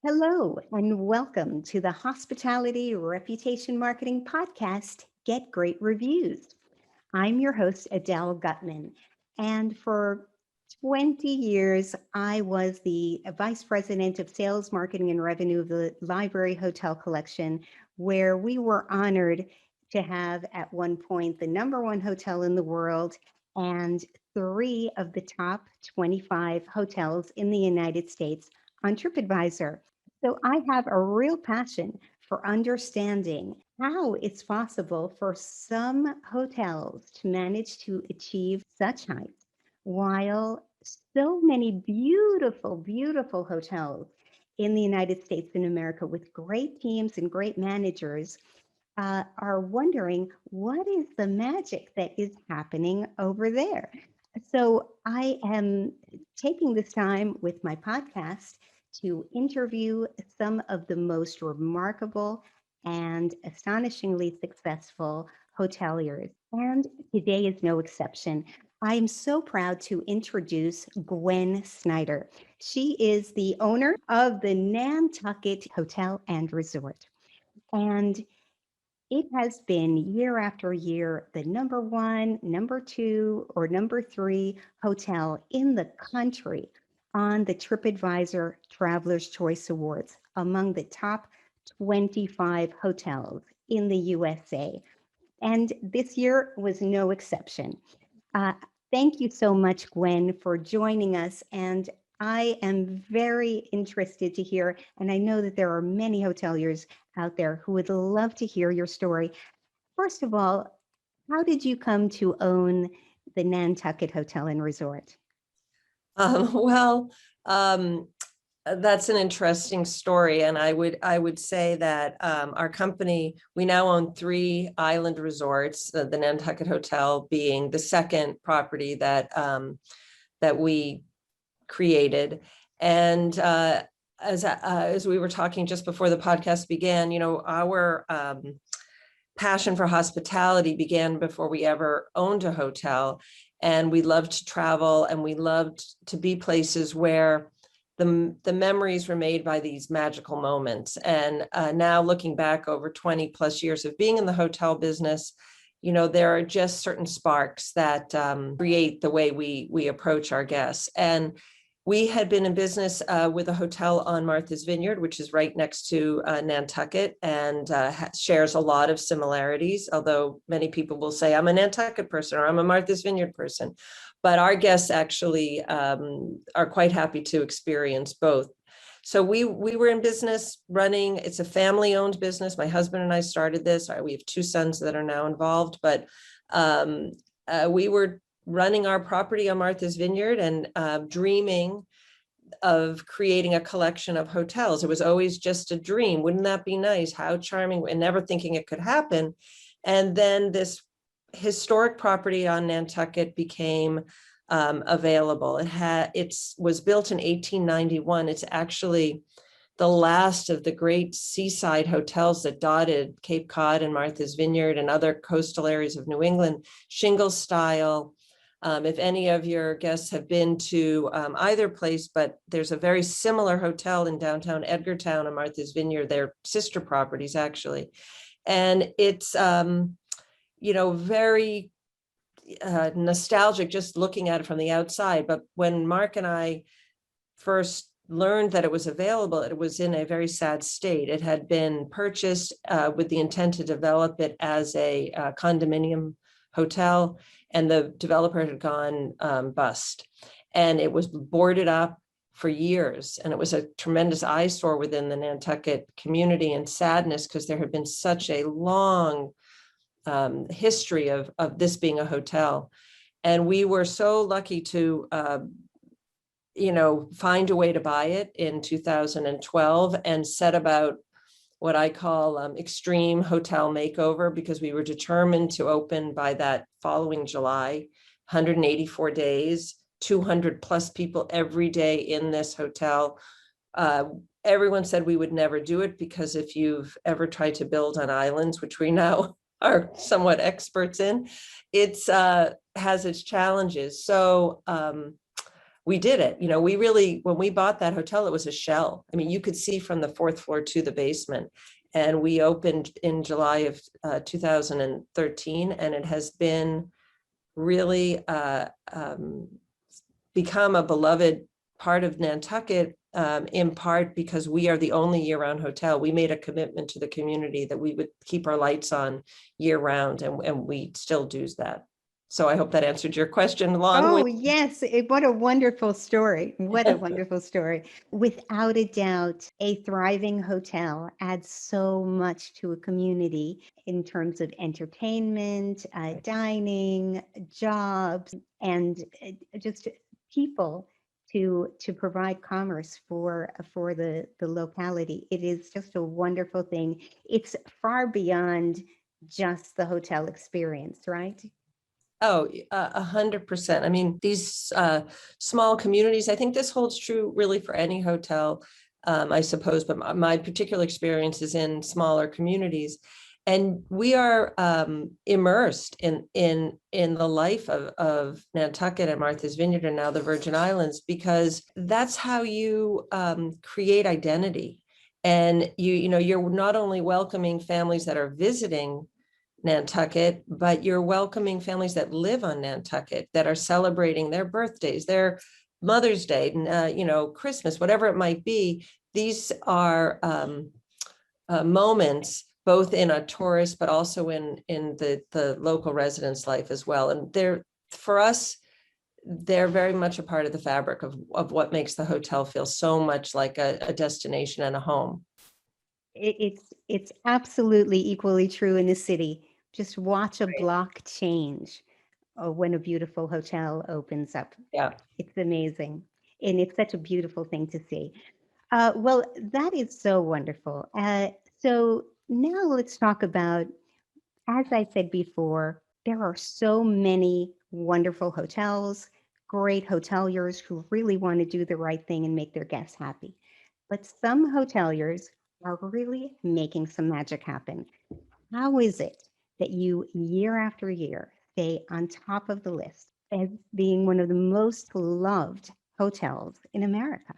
Hello, and welcome to the Hospitality Reputation Marketing Podcast, Get Great Reviews. I'm your host, Adele Gutman, and for 20 years, I was the Vice President of Sales, Marketing, and Revenue of the Library Hotel Collection, where we were honored to have at one point the number one hotel in the world and three of the top 25 hotels in the United States on Tripadvisor. So I have a real passion for understanding how it's possible for some hotels to manage to achieve such heights while so many beautiful, beautiful hotels in the United States and America with great teams and great managers are wondering what is the magic that is happening over there. So I am taking this time with my podcast to interview some of the most remarkable and astonishingly successful hoteliers. And today is no exception. I am so proud to introduce Gwenn Snider. She is the owner of the Nantucket Hotel and Resort. And it has been year after year the number one, number two, or number three hotel in the country on the Tripadvisor Traveler's Choice Awards among the top 25 hotels in the USA. And this year was no exception. Uh, Thank you so much, Gwenn, for joining us. And I am very interested to hear, and I know that there are many hoteliers out there who would love to hear your story. First of all, how did you come to own the Nantucket Hotel and Resort? Um, well, um, that's an interesting story, and I would say that our company, we now own 3 island resorts. The Nantucket Hotel being the second property that we created, and as we were talking just before the podcast began, our passion for hospitality began before we ever owned a hotel. And we loved to travel, and we loved to be places where the memories were made by these magical moments. And now looking back over 20 plus years of being in the hotel business, there are just certain sparks that create the way we approach our guests. And we had been in business with a hotel on Martha's Vineyard, which is right next to Nantucket, and shares a lot of similarities, although many people will say, I'm a Nantucket person or I'm a Martha's Vineyard person. But our guests actually are quite happy to experience both. So we were in business running, it's a family-owned business. My husband and I started this. We have 2 sons that are now involved, but we were running our property on Martha's Vineyard and dreaming of creating a collection of hotels. It was always just a dream. Wouldn't that be nice? How charming, and never thinking it could happen. And then this historic property on Nantucket became available. It was built in 1891. It's actually the last of the great seaside hotels that dotted Cape Cod and Martha's Vineyard and other coastal areas of New England, shingle style. If any of your guests have been to either place, but there's a very similar hotel in downtown Edgartown and Martha's Vineyard, they're sister properties actually. And it's, very nostalgic just looking at it from the outside. But when Mark and I first learned that it was available, it was in a very sad state. It had been purchased with the intent to develop it as a condominium hotel, and the developer had gone bust, and it was boarded up for years. And it was a tremendous eyesore within the Nantucket community, and sadness because there had been such a long history of this being a hotel. And we were so lucky to find a way to buy it in 2012 and set about what I call extreme hotel makeover, because we were determined to open by that following July, 184 days, 200 plus people every day in this hotel. Everyone said we would never do it, because if you've ever tried to build on islands, which we now are somewhat experts in, it's has its challenges. So we did it. We really, when we bought that hotel, it was a shell. I mean, you could see from the fourth floor to the basement. And we opened in July of 2013, and it has been really become a beloved part of Nantucket, in part because we are the only year-round hotel. We made a commitment to the community that we would keep our lights on year-round, and we still do that. So I hope that answered your question. Oh, yes. What a wonderful story. What a wonderful story. Without a doubt, a thriving hotel adds so much to a community in terms of entertainment, dining, jobs, and just people to provide commerce for the locality. It is just a wonderful thing. It's far beyond just the hotel experience, right? Oh, 100%. I mean, these small communities, I think this holds true really for any hotel, I suppose, but my particular experience is in smaller communities. And we are immersed in the life of Nantucket and Martha's Vineyard and now the Virgin Islands, because that's how you create identity. And you're not only welcoming families that are visiting Nantucket, but you're welcoming families that live on Nantucket, that are celebrating their birthdays, their Mother's Day, Christmas, whatever it might be. These are moments both in a tourist, but also in the local residents' life as well. And for us, they're very much a part of the fabric of what makes the hotel feel so much like a destination and a home. It's absolutely equally true in the city. Just watch a block change when a beautiful hotel opens up. Yeah. It's amazing. And it's such a beautiful thing to see. Well, that is so wonderful. So now let's talk about, as I said before, there are so many wonderful hotels, great hoteliers who really want to do the right thing and make their guests happy. But some hoteliers are really making some magic happen. How is it that you, year after year, stay on top of the list as being one of the most loved hotels in America?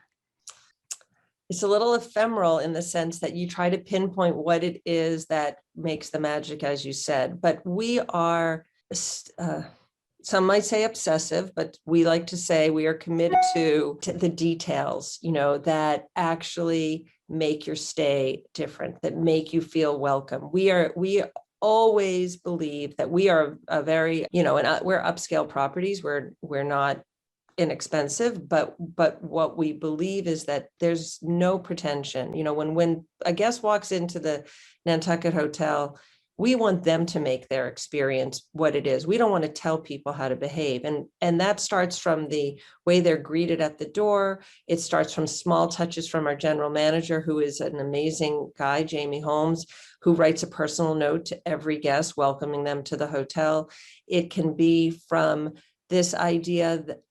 It's a little ephemeral in the sense that you try to pinpoint what it is that makes the magic, as you said, but we are, some might say obsessive, but we like to say we are committed to the details, that actually make your stay different, that make you feel welcome. We always believe that we are a very, and we're upscale properties. We're not inexpensive, but what we believe is that there's no pretension. When a guest walks into the Nantucket Hotel, we want them to make their experience what it is. We don't want to tell people how to behave. And that starts from the way they're greeted at the door. It starts from small touches from our general manager, who is an amazing guy, Jamie Holmes, who writes a personal note to every guest welcoming them to the hotel. It can be from this idea that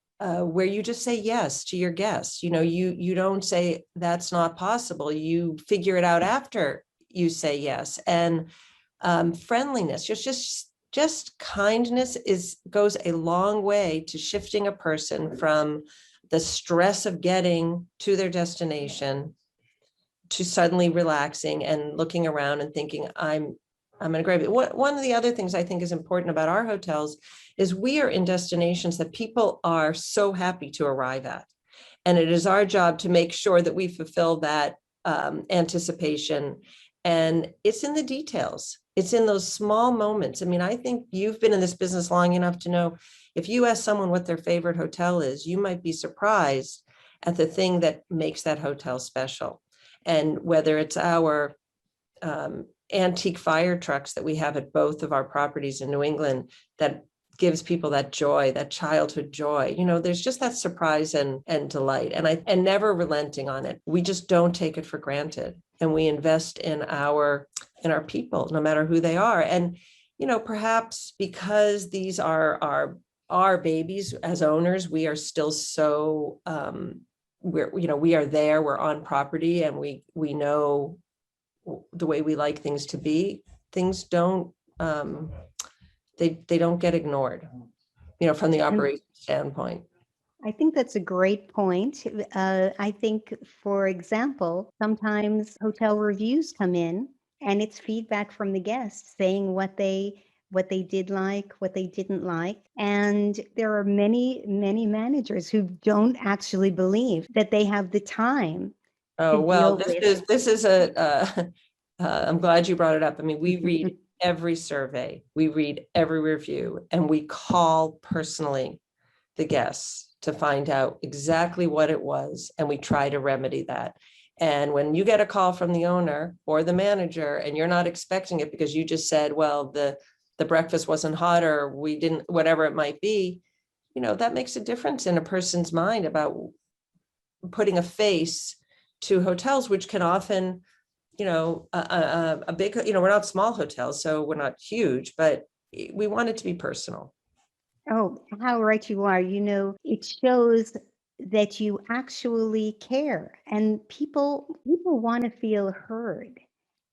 where you just say yes to your guests. You don't say that's not possible. You figure it out after you say yes. And friendliness, just kindness goes a long way to shifting a person from the stress of getting to their destination to suddenly relaxing and looking around and thinking, I'm in a great. One of the other things I think is important about our hotels is we are in destinations that people are so happy to arrive at. And it is our job to make sure that we fulfill that anticipation. And it's in the details. It's in those small moments. I mean, I think you've been in this business long enough to know if you ask someone what their favorite hotel is, you might be surprised at the thing that makes that hotel special. And whether it's our antique fire trucks that we have at both of our properties in New England that gives people that joy, that childhood joy. There's just that surprise and delight, and never relenting on it. We just don't take it for granted, and we invest in our people, no matter who they are. And perhaps because these are our babies as owners, we are still so we are there, we're on property, and we know the way we like things to be. Things don't they don't get ignored, from the operation standpoint. I think that's a great point. I think, for example, sometimes hotel reviews come in and it's feedback from the guests saying what they did like, what they didn't like. And there are many, many managers who don't actually believe that they have the time to Oh, well, deal this with. is, this is a, I'm glad you brought it up. I mean, we read every survey, we read every review, and we call personally the guests to find out exactly what it was, and we try to remedy that. And when you get a call from the owner or the manager and you're not expecting it because you just said, well, the breakfast wasn't hot, or we didn't, whatever it might be, that makes a difference in a person's mind about putting a face to hotels, which can often, a big, we're not small hotels, so we're not huge, but we want it to be personal. Oh, how right you are. It shows that you actually care, and people want to feel heard.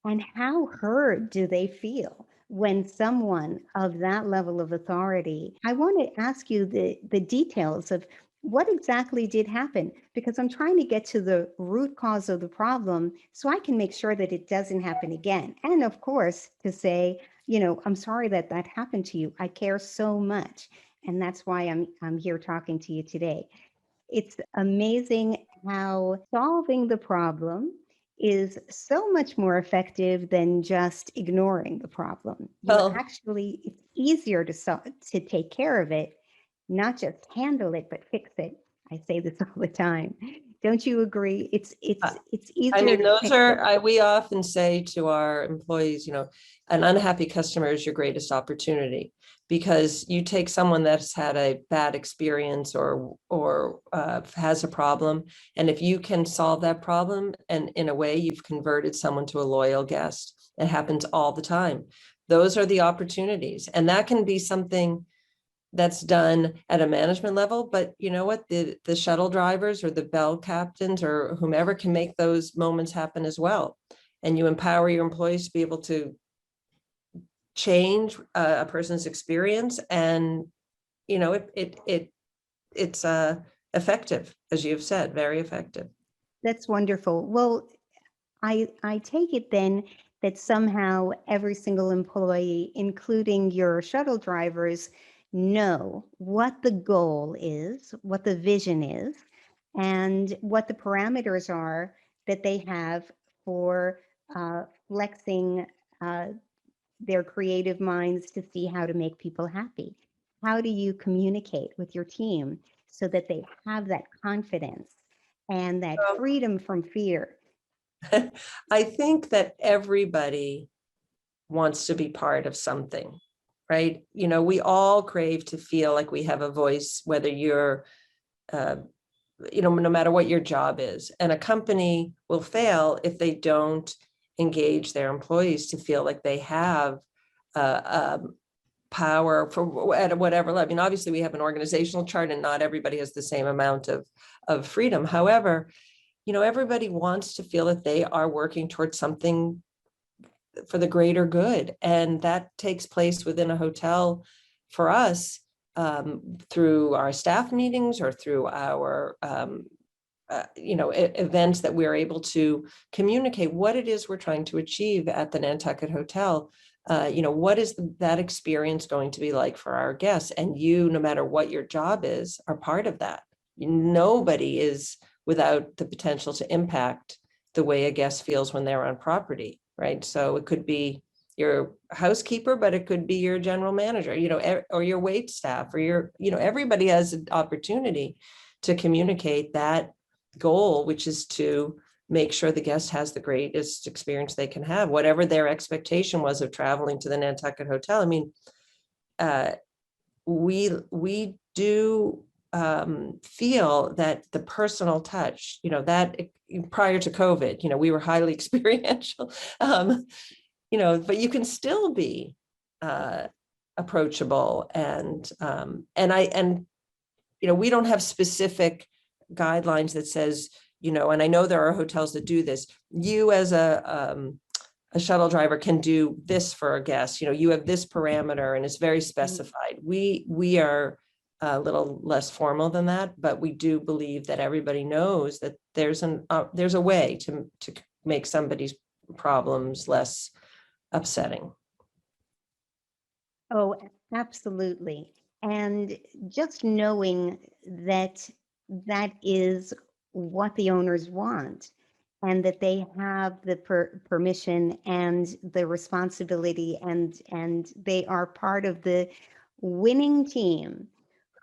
And how heard do they feel when someone of that level of authority? I want to ask you the details of what exactly did happen, because I'm trying to get to the root cause of the problem so I can make sure that it doesn't happen again. And of course, to say, I'm sorry that that happened to you. I care so much. And that's why I'm here talking to you today. It's amazing how solving the problem is so much more effective than just ignoring the problem. Well, It's easier to take care of it, not just handle it, but fix it. I say this all the time. Don't you agree? It's I easier mean, to those fix it. we often say to our employees, an unhappy customer is your greatest opportunity, because you take someone that's had a bad experience or has a problem, and if you can solve that problem, and in a way you've converted someone to a loyal guest. It happens all the time. Those are the opportunities, and that can be something that's done at a management level, but you know what, the shuttle drivers or the bell captains or whomever can make those moments happen as well. And you empower your employees to be able to change a person's experience, and it's effective, as you've said, very effective. That's wonderful. Well, I take it then that somehow every single employee, including your shuttle drivers, know what the goal is, what the vision is, and what the parameters are that they have for flexing uh, their creative minds to see how to make people happy. How do you communicate with your team so that they have that confidence and that freedom from fear? I think that everybody wants to be part of something, right? We all crave to feel like we have a voice, whether you're uh, no matter what your job is. And a company will fail if they don't engage their employees to feel like they have power for at whatever level. I mean, obviously we have an organizational chart and not everybody has the same amount of freedom. However, everybody wants to feel that they are working towards something for the greater good. And that takes place within a hotel for us, through our staff meetings or through our events, that we're able to communicate what it is we're trying to achieve at the Nantucket Hotel. What is that experience going to be like for our guests? And you, no matter what your job is, are part of that. Nobody is without the potential to impact the way a guest feels when they're on property, right? So it could be your housekeeper, but it could be your general manager, or your wait staff, or everybody has an opportunity to communicate that goal, which is to make sure the guest has the greatest experience they can have, whatever their expectation was of traveling to the Nantucket Hotel. I mean, we do feel that the personal touch, that prior to COVID, we were highly experiential, but you can still be approachable, and we don't have specific guidelines that says, and I know there are hotels that do this. You as a shuttle driver can do this for a guest. You have this parameter and it's very specified. We are a little less formal than that, but we do believe that everybody knows that there's a way to make somebody's problems less upsetting. Oh, absolutely. And just knowing that that is what the owners want and that they have the permission and the responsibility and they are part of the winning team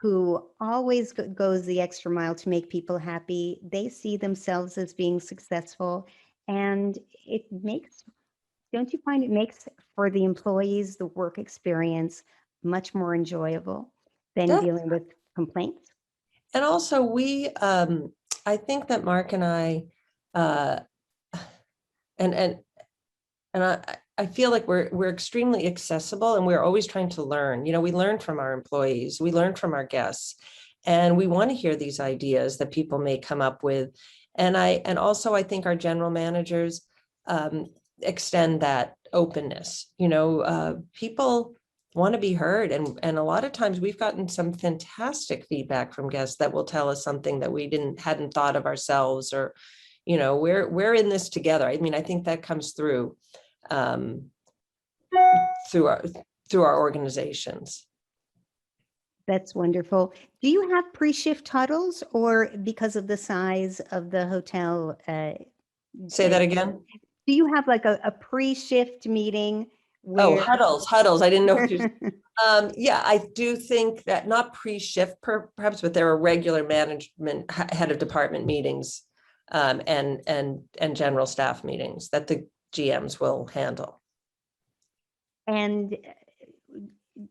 who always goes the extra mile to make people happy. They see themselves as being successful, and it makes, don't you find it makes for the employees the work experience much more enjoyable than That, dealing with complaints? and also I think that Mark and I, uh, and and and I feel like we're extremely accessible, and we're always trying to learn. You know, we learn from our employees, we learn from our guests, and we want to hear these ideas that people may come up with. And also I think our general managers um, extend that openness. You know, people want to be heard, and a lot of times we've gotten some fantastic feedback from guests that will tell us something that we hadn't thought of ourselves, or you know, we're in this together. I mean, I think that comes um, through our organizations. That's wonderful. Do you have pre-shift huddles, or because of the size of the hotel, Say that again. do you have like a pre-shift meeting Oh, where huddles. I didn't know if you. Yeah, I do think that not pre-shift perhaps, but there are regular management head of department meetings and general staff meetings that the GMs will handle. and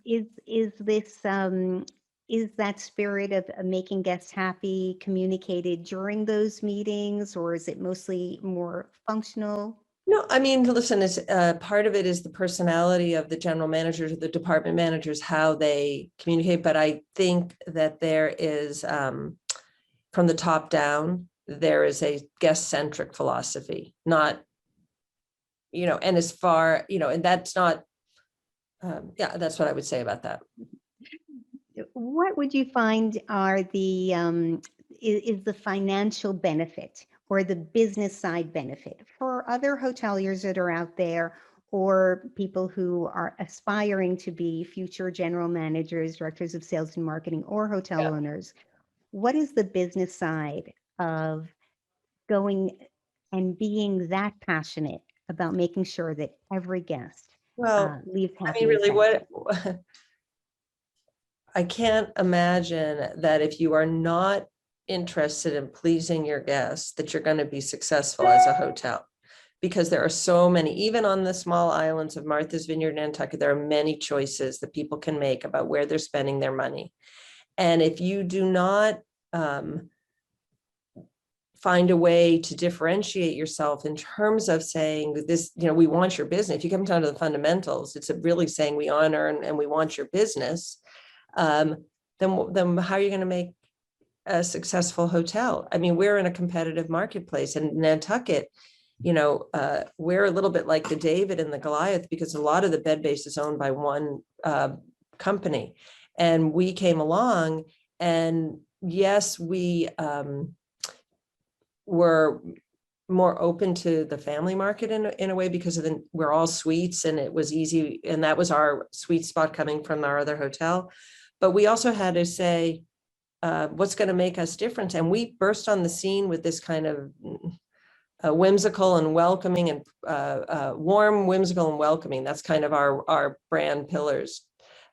is this is that spirit of making guests happy communicated during those meetings, or is it mostly more functional? No, I mean, listen, it's part of it is the personality of the general managers or the department managers, how they communicate. But I think that there is, from the top down, there is a guest-centric philosophy, not, you know, and as far, you know, and that's not, yeah, that's what I would say about that. What would you find are the is the financial benefit or the business side benefit for other hoteliers that are out there, or people who are aspiring to be future general managers, directors of sales and marketing, or hotel Yeah. owners? What is the business side of going and being that passionate about making sure that every guest Well, leaves I mean, happy and really, satisfied? I can't imagine that if you are not interested in pleasing your guests, that you're going to be successful as a hotel. Because there are so many, even on the small islands of Martha's Vineyard, Nantucket, there are many choices that people can make about where they're spending their money. And if you do not find a way to differentiate yourself in terms of saying this, you know, we want your business. If you come down to the fundamentals, it's really saying we honor and we want your business. Then how are you going to make a successful hotel? I mean, we're in a competitive marketplace, and Nantucket, you know, we're a little bit like the David and the Goliath, because a lot of the bed base is owned by one company. And we came along, and yes, we were more open to the family market in a way, because of we're all suites, and it was easy. And that was our sweet spot coming from our other hotel. But we also had to say, what's going to make us different? And we burst on the scene with this kind of whimsical and welcoming, and warm, whimsical and welcoming. That's kind of our brand pillars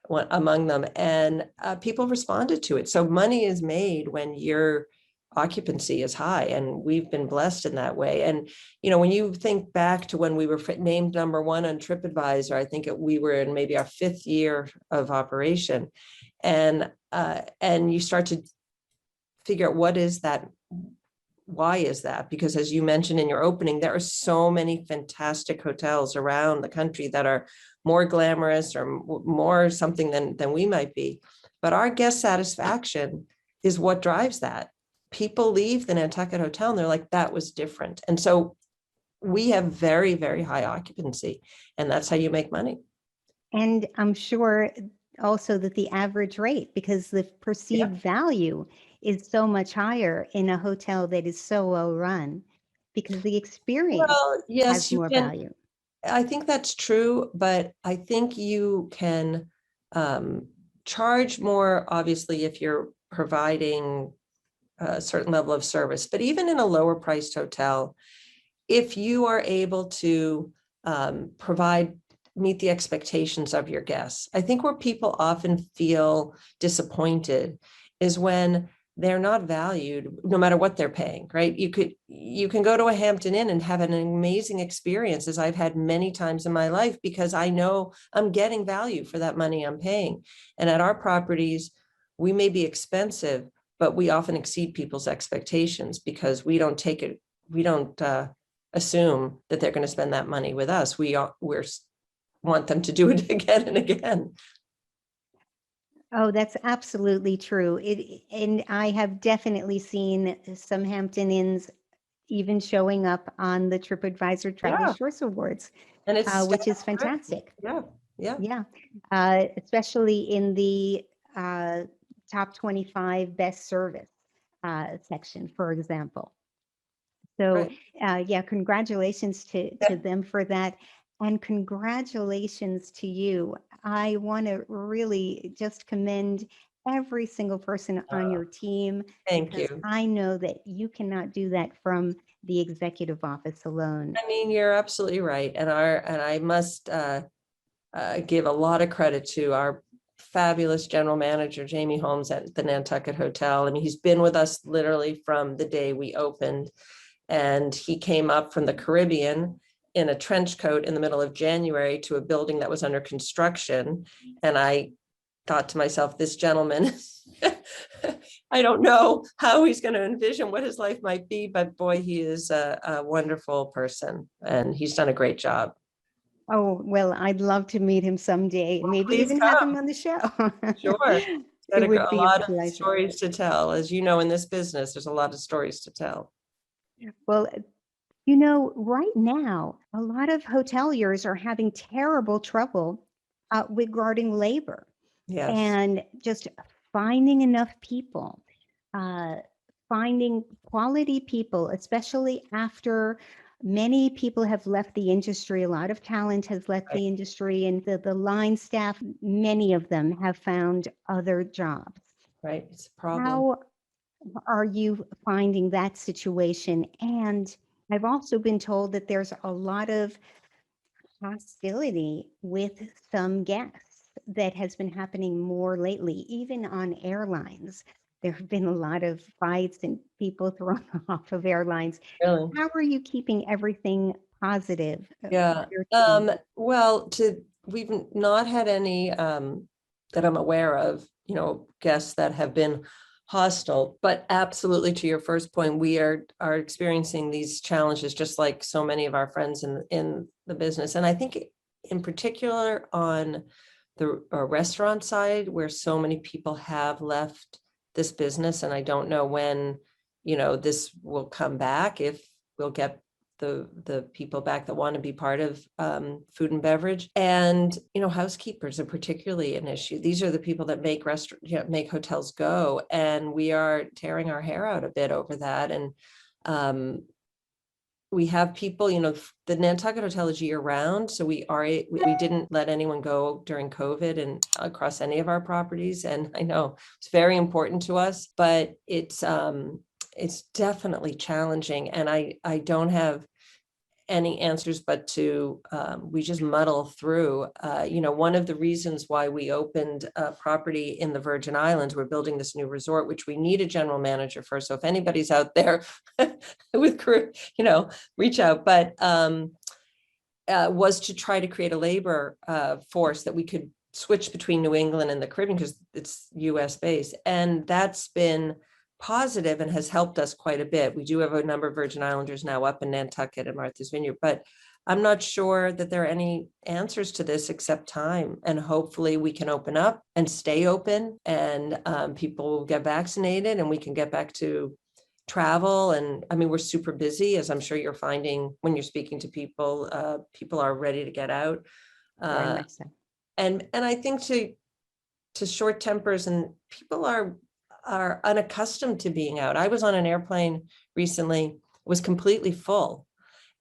among them. And people responded to it. So money is made when your occupancy is high, and we've been blessed in that way. And you know, when you think back to when we were named #1 on Tripadvisor, I think we were in maybe our 5th year of operation, and you start to figure out what is that, why is that? Because as you mentioned in your opening, there are so many fantastic hotels around the country that are more glamorous or more something than we might be. But our guest satisfaction is what drives that. People leave the Nantucket Hotel and they're like, that was different. And so we have very, very high occupancy, and that's how you make money. And I'm sure also that the average rate, because the perceived value is so much higher in a hotel that is so well run, because the experience Well, yes, has you more can. value. I think that's true, but I think you can charge more, obviously, if you're providing a certain level of service. But even in a lower priced hotel, if you are able to meet the expectations of your guests, I think where people often feel disappointed is when they're not valued, no matter what they're paying, right? You can go to a Hampton Inn and have an amazing experience, as I've had many times in my life, because I know I'm getting value for that money I'm paying. And at our properties, we may be expensive, but we often exceed people's expectations because we don't assume that they're going to spend that money with us. We want them to do it again and again. Oh, that's absolutely true. And I have definitely seen some Hampton Inns even showing up on the Tripadvisor Travelers' Yeah, Choice Awards, and it's which is fantastic. yeah, yeah, Yeah, especially in the top 25 best service section, for example. So, right. yeah, congratulations to Yeah. them for that. And congratulations to you. I want to really just commend every single person on your team, Thank because you. I know that you cannot do that from the executive office alone. I mean, you're absolutely right, and I must give a lot of credit to our fabulous general manager Jamie Holmes at the Nantucket Hotel. I mean, he's been with us literally from the day we opened, and he came up from the Caribbean in a trench coat in the middle of January to a building that was under construction. And I thought to myself, this gentleman, I don't know how he's going to envision what his life might be, but boy, he is a wonderful person and he's done a great job. Oh, well, I'd love to meet him someday, Well, maybe please even have him come. on the show. Sure. It Got would a be a lot of pleasure. stories to tell. As you know, in this business, there's a lot of stories to tell. Well, right now, a lot of hoteliers are having terrible trouble regarding labor Yes, and just finding enough people, uh, finding quality people, especially after many people have left the industry. A lot of talent has left right, the industry, and the line staff, many of them have found other jobs. right. It's a problem. How are you finding that situation? And I've also been told that there's a lot of hostility with some guests that has been happening more lately, even on airlines. There have been a lot of fights and people thrown off of airlines. Really. How are you keeping everything positive with Yeah. your team? Well, we've not had any that I'm aware of, guests that have been hostile, but absolutely to your first point, we are experiencing these challenges just like so many of our friends in the business. And I think in particular on the restaurant side, where so many people have left this business, and I don't know when, this will come back, if we'll get the people back that want to be part of food and beverage. And housekeepers are particularly an issue. These are the people that make make hotels go, and we are tearing our hair out a bit over that. And we have people, the Nantucket Hotel is year round, so we didn't let anyone go during COVID and across any of our properties. And I know it's very important to us, but it's definitely challenging, and I don't have any answers but to we just muddle through. One of the reasons why we opened a property in the Virgin Islands, we're building this new resort, which we need a general manager for. So if anybody's out there with crew, reach out. But was to try to create a labor force that we could switch between New England and the Caribbean, because it's US based. And that's been positive and has helped us quite a bit. We do have a number of Virgin Islanders now up in Nantucket and Martha's Vineyard, but I'm not sure that there are any answers to this except time. And hopefully we can open up and stay open, and people will get vaccinated and we can get back to travel. And I mean, we're super busy, as I'm sure you're finding when you're speaking to people. People are ready to get out. Very Uh, much so. and I think to to short tempers, and people are unaccustomed to being out. I was on an airplane recently, was completely full,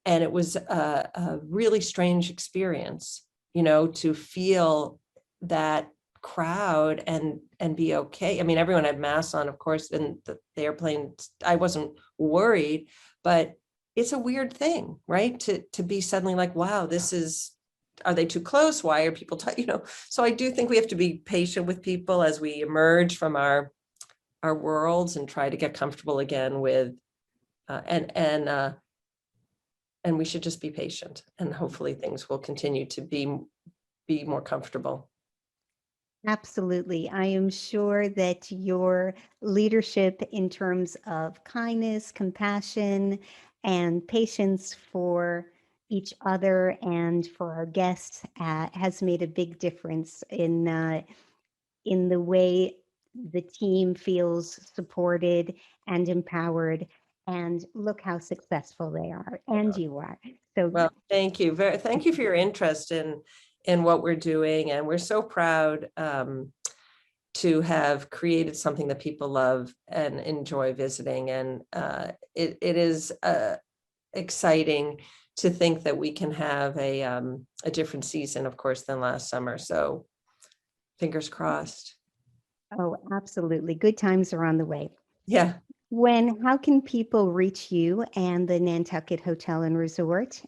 and it was a really strange experience, to feel that crowd and be okay. I mean, everyone had masks on, of course, and the airplane, I wasn't worried, but it's a weird thing, right? To be suddenly like, wow, are they too close? Why are people, so I do think we have to be patient with people as we emerge from our worlds and try to get comfortable again with, and we should just be patient, and hopefully things will continue to be more comfortable. Absolutely. I am sure that your leadership in terms of kindness, compassion, and patience for each other and for our guests has made a big difference in the way the team feels supported and empowered. And look how successful they are, and you are. So, Well, thank you. Thank you for your interest in what we're doing. And we're so proud to have created something that people love and enjoy visiting. And it is exciting to think that we can have a different season, of course, than last summer. So fingers crossed. oh, absolutely. Good times are on the way. Yeah. Gwenn, how can people reach you and the Nantucket Hotel and Resort?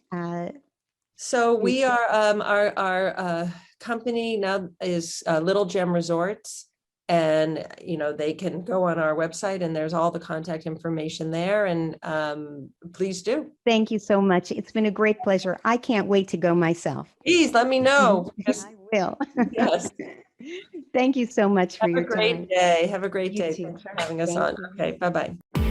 So we are, our company now is Little Gem Resorts, and they can go on our website and there's all the contact information there, and please do. Thank you so much. It's been a great pleasure. I can't wait to go myself. Please let me know. I will. Yes. Thank you so much for Have a your great time. day. Have a great You day. too. Thanks for having us Thank on. you. Okay, bye-bye.